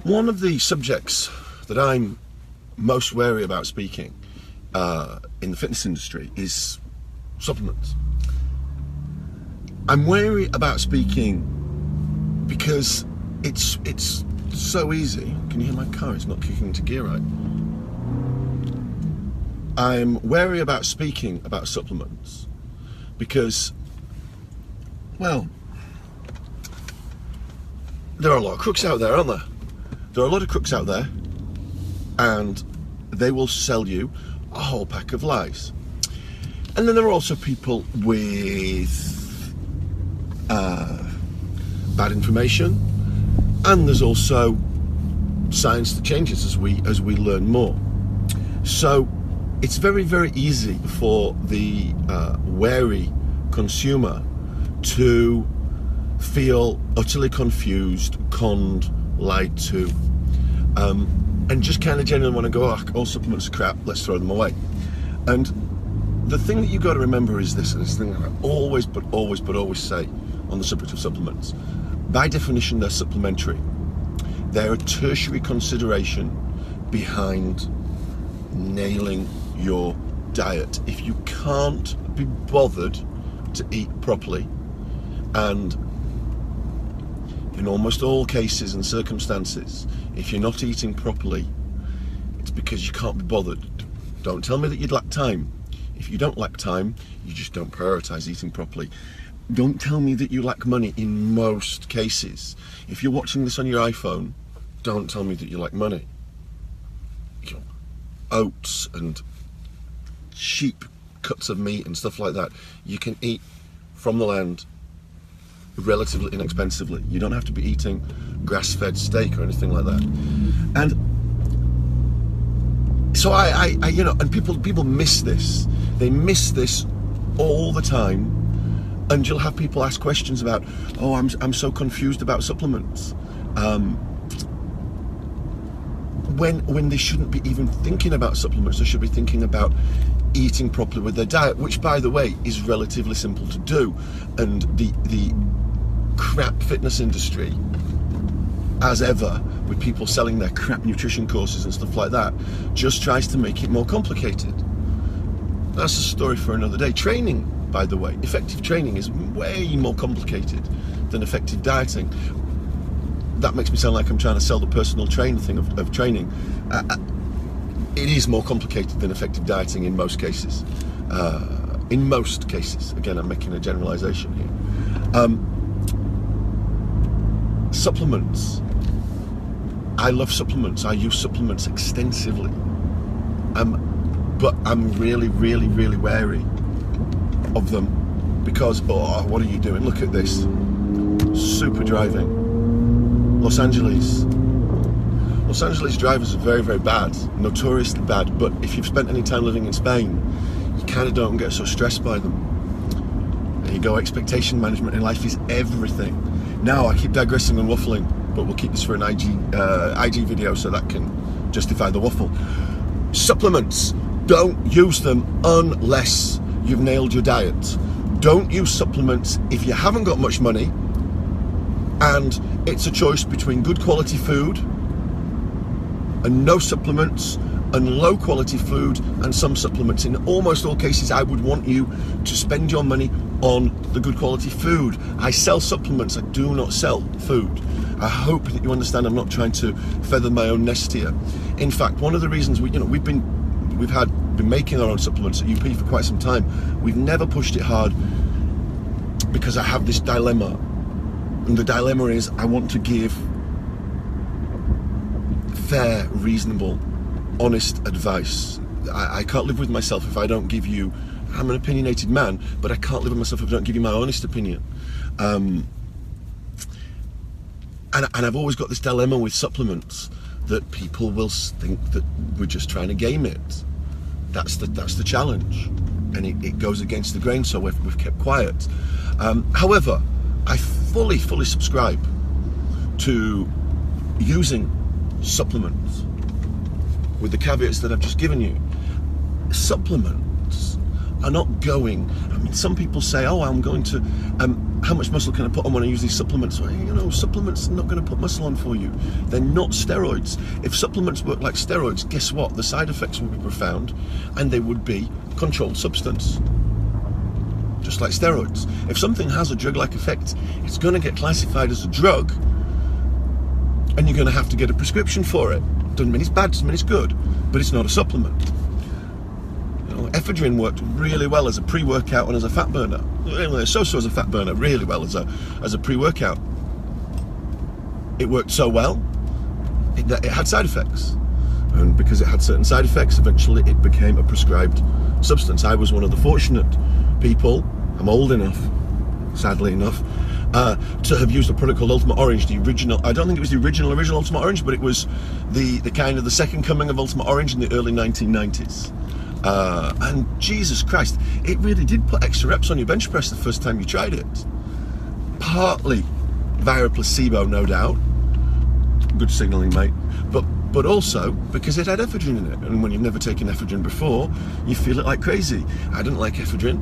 One of the subjects that I'm most wary about speaking in the fitness industry is supplements. I'm wary about speaking because it's so easy. Can you hear my car? It's not kicking into gear right. I'm wary about speaking about supplements because, well, there are a lot of crooks out there, aren't there? There are a lot of crooks out there, and they will sell you a whole pack of lies. And then there are also people with bad information, and there's also science that changes as we learn more. So it's very, very easy for the wary consumer to feel utterly confused, conned, lied to, and just kind of generally want to go, oh, all supplements are crap, let's throw them away. And the thing that you've got to remember is this, and it's the thing that I always say on the subject of supplements. By definition, they're supplementary. They're a tertiary consideration behind nailing your diet. If you can't be bothered to eat properly, and in almost all cases and circumstances, if you're not eating properly, it's because you can't be bothered. Don't tell me that you'd lack time. If you don't lack time, you just don't prioritize eating properly. Don't tell me that you lack money in most cases. If you're watching this on your iPhone, don't tell me that you lack money. You know, oats and cheap cuts of meat and stuff like that, you can eat from the land relatively inexpensively. You don't have to be eating grass-fed steak or anything like that. And so I you know, and people miss this. They miss this all the time, and you'll have people ask questions about, oh, I'm so confused about supplements, when they shouldn't be even thinking about supplements. They should be thinking about eating properly with their diet, which, by the way, is relatively simple to do. And the crap fitness industry, as ever, with people selling their crap nutrition courses and stuff like that, just tries to make it more complicated. That's a story for another day. Training, by the way, effective training is way more complicated than effective dieting. That makes me sound like I'm trying to sell the personal trainer thing of training. It is more complicated than effective dieting in most cases. In most cases. Again, I'm making a generalization here. Supplements. I love supplements. I use supplements extensively. But I'm really, really, really wary of them because, oh, what are you doing? Look at this. Super driving. Los Angeles drivers are very, very bad, notoriously bad, but if you've spent any time living in Spain, you kind of don't get so stressed by them. There you go, expectation management in life is everything. Now, I keep digressing and waffling, but we'll keep this for an IG video so that can justify the waffle. Supplements, don't use them unless you've nailed your diet. Don't use supplements if you haven't got much money, and it's a choice between good quality food and no supplements, and low quality food and some supplements. In almost all cases, I would want you to spend your money on the good quality food. I sell supplements, I do not sell food. I hope that you understand I'm not trying to feather my own nest here. In fact, one of the reasons we've been making our own supplements at UP for quite some time. We've never pushed it hard because I have this dilemma. And the dilemma is I want to give fair, reasonable, honest advice. I can't live with myself if I don't give you, I'm an opinionated man, but I can't live with myself if I don't give you my honest opinion. And I've always got this dilemma with supplements that people will think that we're just trying to game it. That's the challenge, and it goes against the grain, so we've kept quiet. However, I fully subscribe to using supplements with the caveats that I've just given you. Supplements are not going. I mean, some people say, oh, I'm going to, how much muscle can I put on when I use these supplements? Well, you know, supplements are not going to put muscle on for you. They're not steroids. If supplements work like steroids, guess what? The side effects would be profound, and they would be controlled substance. Just like steroids. If something has a drug-like effect, it's going to get classified as a drug, and you're going to have to get a prescription for it. Doesn't mean it's bad, doesn't mean it's good, but it's not a supplement. You know, ephedrine worked really well as a pre-workout and as a fat burner. So-so as a fat burner, really well as a pre-workout. It worked so well, it had side effects. And because it had certain side effects, eventually it became a prescribed substance. I was one of the fortunate people, I'm old enough, sadly enough, to have used a product called Ultimate Orange, the original. I don't think it was the original Ultimate Orange, but it was the kind of the second coming of Ultimate Orange in the early 1990s. And Jesus Christ, it really did put extra reps on your bench press the first time you tried it. Partly via a placebo, no doubt. Good signalling, mate. But also because it had ephedrine in it. And when you've never taken ephedrine before, you feel it like crazy. I didn't like ephedrine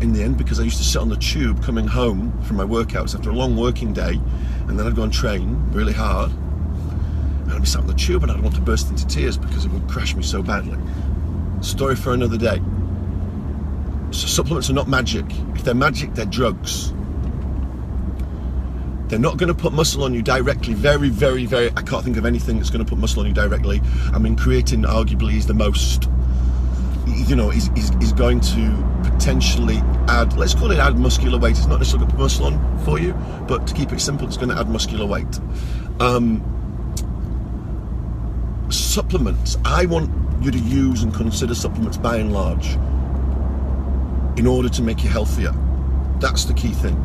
in the end, because I used to sit on the tube coming home from my workouts after a long working day, and then I'd go and train really hard. And I'd be sat on the tube and I'd want to burst into tears because it would crash me so badly. Story for another day. So supplements are not magic. If they're magic, they're drugs. They're not going to put muscle on you directly. Very, very, very, I can't think of anything that's going to put muscle on you directly. I mean, creatine arguably is the most, you know, is going to potentially add, let's call it add muscular weight. It's not necessarily going to put muscle on for you, but to keep it simple, it's going to add muscular weight. Supplements, I want you to use and consider supplements by and large in order to make you healthier. That's the key thing.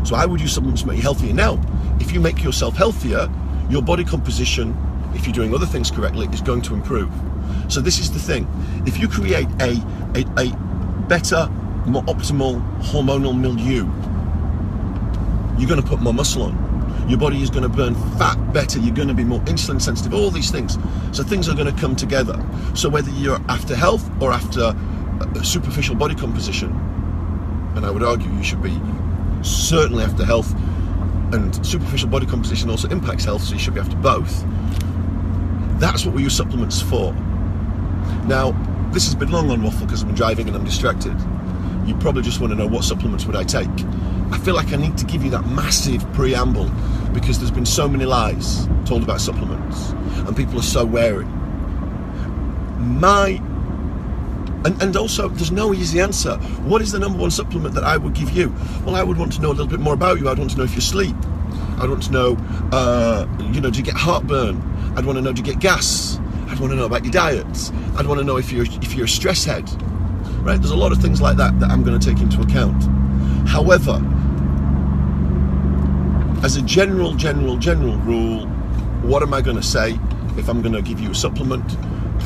So I would use supplements to make you healthier. Now, if you make yourself healthier, your body composition, if you're doing other things correctly, is going to improve. So this is the thing. If you create a better, more optimal hormonal milieu, you're going to put more muscle on. Your body is going to burn fat better. You're going to be more insulin sensitive, all these things. So things are going to come together. So whether you're after health or after superficial body composition, and I would argue you should be certainly after health, and superficial body composition also impacts health, so you should be after both. That's what we use supplements for. Now, this has been long on waffle because I've been driving and I'm distracted. You probably just want to know, what supplements would I take? I feel like I need to give you that massive preamble because there's been so many lies told about supplements and people are so wary. And also, there's no easy answer. What is the number one supplement that I would give you? Well, I would want to know a little bit more about you. I'd want to know if you sleep. I'd want to know, do you get heartburn? I'd want to know, do you get gas? I'd want to know about your diet. I'd want to know if you're a stress head. Right? There's a lot of things like that I'm going to take into account. However, as a general rule, what am I going to say if I'm going to give you a supplement?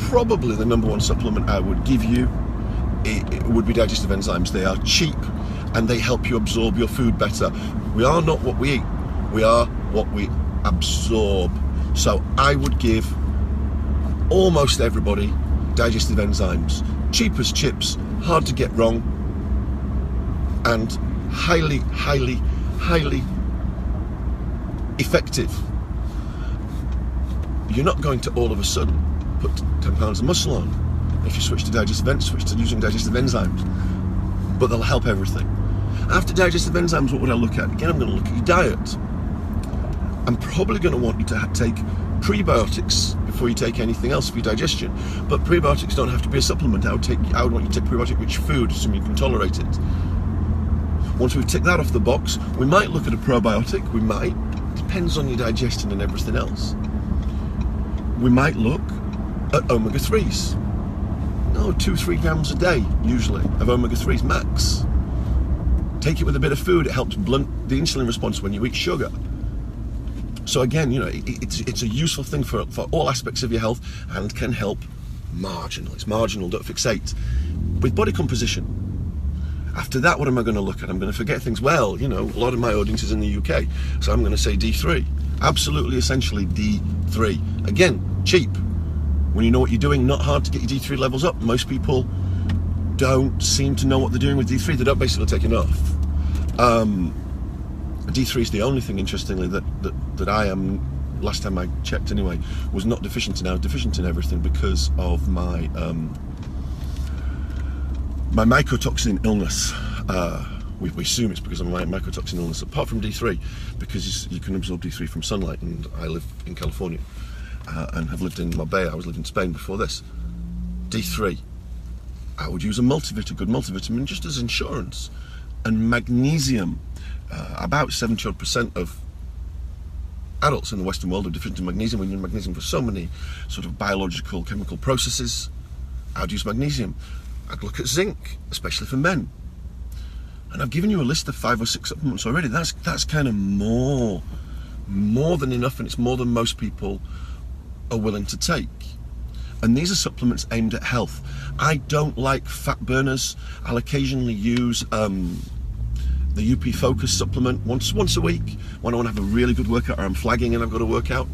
Probably the number one supplement I would give you, it would be digestive enzymes. They are cheap and they help you absorb your food better. We are not what we eat, we are what we absorb. So I would give almost everybody digestive enzymes. Cheap as chips, hard to get wrong, and highly, highly, highly effective. You're not going to all of a sudden put 10 pounds of muscle on if you switch to using digestive enzymes, but they'll help everything. After digestive enzymes, what would I look at? Again, I'm going to look at your diet. I'm probably going to want you to take prebiotics before you take anything else for your digestion, but prebiotics don't have to be a supplement. I would want you to take prebiotic-rich food, assuming you can tolerate it. Once we've ticked that off the box, we might look at a probiotic. We might. Depends on your digestion and everything else. We might look at omega-3s. 2-3 grams a day, usually, of omega-3s max. Take it with a bit of food. It helps blunt the insulin response when you eat sugar. So again, it's a useful thing for all aspects of your health and can help marginal. It's marginal, don't fixate. With body composition. After that, what am I going to look at? I'm going to forget things. Well, a lot of my audience is in the UK, so I'm going to say D3. Absolutely, essentially D3. Again, cheap. When you know what you're doing, not hard to get your D3 levels up. Most people don't seem to know what they're doing with D3. They don't basically take enough. D3 is the only thing, interestingly, that I am, last time I checked anyway, was not deficient in. I was deficient in everything because of my my mycotoxin illness. We assume it's because of my mycotoxin illness, apart from D3, because you can absorb D3 from sunlight, and I live in California and have lived in Marbella. I was living in Spain before this. D3, I would use a good multivitamin, just as insurance. And magnesium, about 70% of adults in the Western world are deficient in magnesium. We need magnesium for so many sort of biological, chemical processes. I'd use magnesium. I'd look at zinc, especially for men. And I've given you a list of 5 or 6 supplements already. That's kind of more than enough, and it's more than most people are willing to take. And these are supplements aimed at health. I don't like fat burners. I'll occasionally use the UP Focus supplement once a week when I want to have a really good workout, or I'm flagging and I've got to work out.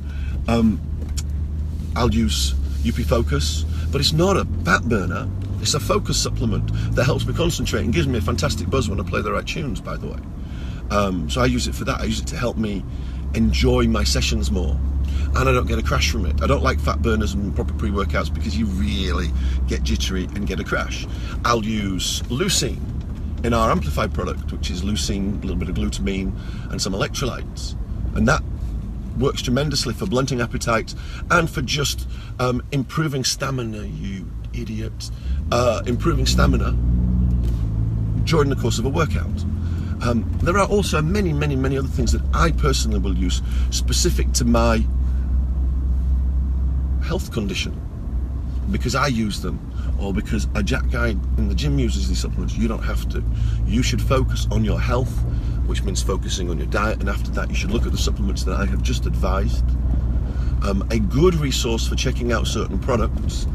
I'll use UP Focus, but it's not a fat burner. It's a focus supplement that helps me concentrate and gives me a fantastic buzz when I play the right tunes, by the way. So I use it for that. I use it to help me enjoy my sessions more, and I don't get a crash from it. I don't like fat burners and proper pre-workouts because you really get jittery and get a crash. I'll use leucine in our amplified product, which is leucine, a little bit of glutamine and some electrolytes, and that works tremendously for blunting appetite and for just improving stamina, you idiot. Improving stamina during the course of a workout. There are also many other things that I personally will use specific to my health condition, because I use them, or because a jack guy in the gym uses these supplements. You don't have to. You should focus on your health, which means focusing on your diet, and after that you should look at the supplements that I have just advised. A good resource for checking out certain products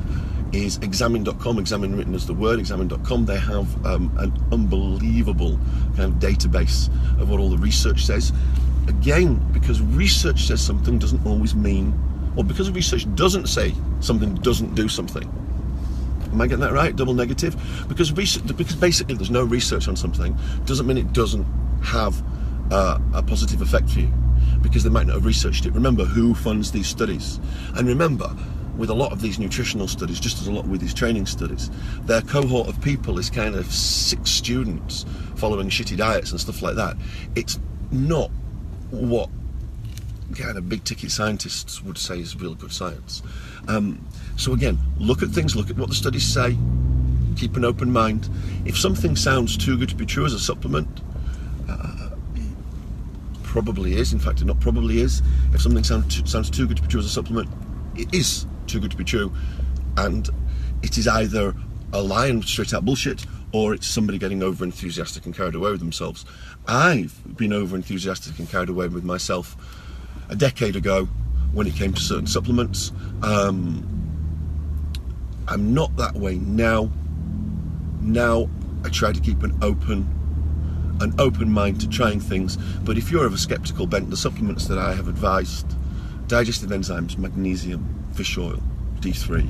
is examine.com, examine written as the word, examine.com. They have an unbelievable kind of database of what all the research says. Again, because research says something doesn't always mean, or because research doesn't say something doesn't do something. Am I getting that right? Double negative? Because basically there's no research on something doesn't mean it doesn't have a positive effect for you, because they might not have researched it. Remember who funds these studies, and remember, with a lot of these nutritional studies, just as a lot with these training studies, their cohort of people is kind of 6 students following shitty diets and stuff like that. It's not what kind of big ticket scientists would say is real good science. So again, look at things, look at what the studies say, keep an open mind. If something sounds too good to be true as a supplement, probably is. In fact, it not probably is. If something sounds too good to be true as a supplement, it is too good to be true, and it is either a lie and straight out bullshit, or it's somebody getting over enthusiastic and carried away with themselves. I've been over enthusiastic and carried away with myself a decade ago when it came to certain supplements. I'm not that way now. Now I try to keep an open mind to trying things, but if you're of a skeptical bent, the supplements that I have advised: digestive enzymes, magnesium, fish oil, D3.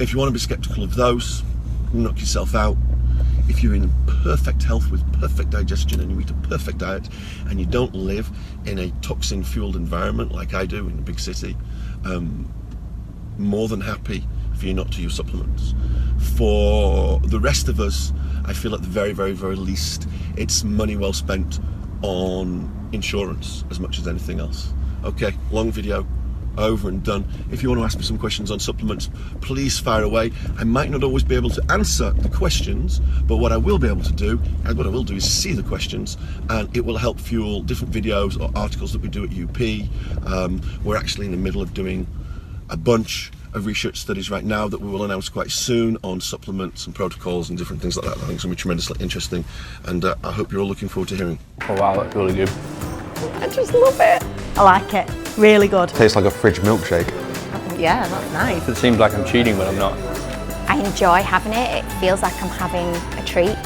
If you want to be skeptical of those, knock yourself out. If you're in perfect health with perfect digestion and you eat a perfect diet and you don't live in a toxin-fueled environment like I do in a big city, more than happy for you not to use supplements. For the rest of us, I feel at the very least, it's money well spent on insurance as much as anything else. Okay, long video, over and done. If you want to ask me some questions on supplements, please fire away. I might not always be able to answer the questions, but what I will be able to do, and what I will do, is see the questions, and it will help fuel different videos or articles that we do at UP. We're actually in the middle of doing a bunch of research studies right now that we will announce quite soon on supplements and protocols and different things like that. I think it's going to be tremendously interesting, and I hope you're all looking forward to hearing. Oh wow, that's really good. I just love it. I like it. Really good. Tastes like a fridge milkshake. Yeah, that's nice. It seems like I'm cheating, but I'm not. I enjoy having it. It feels like I'm having a treat.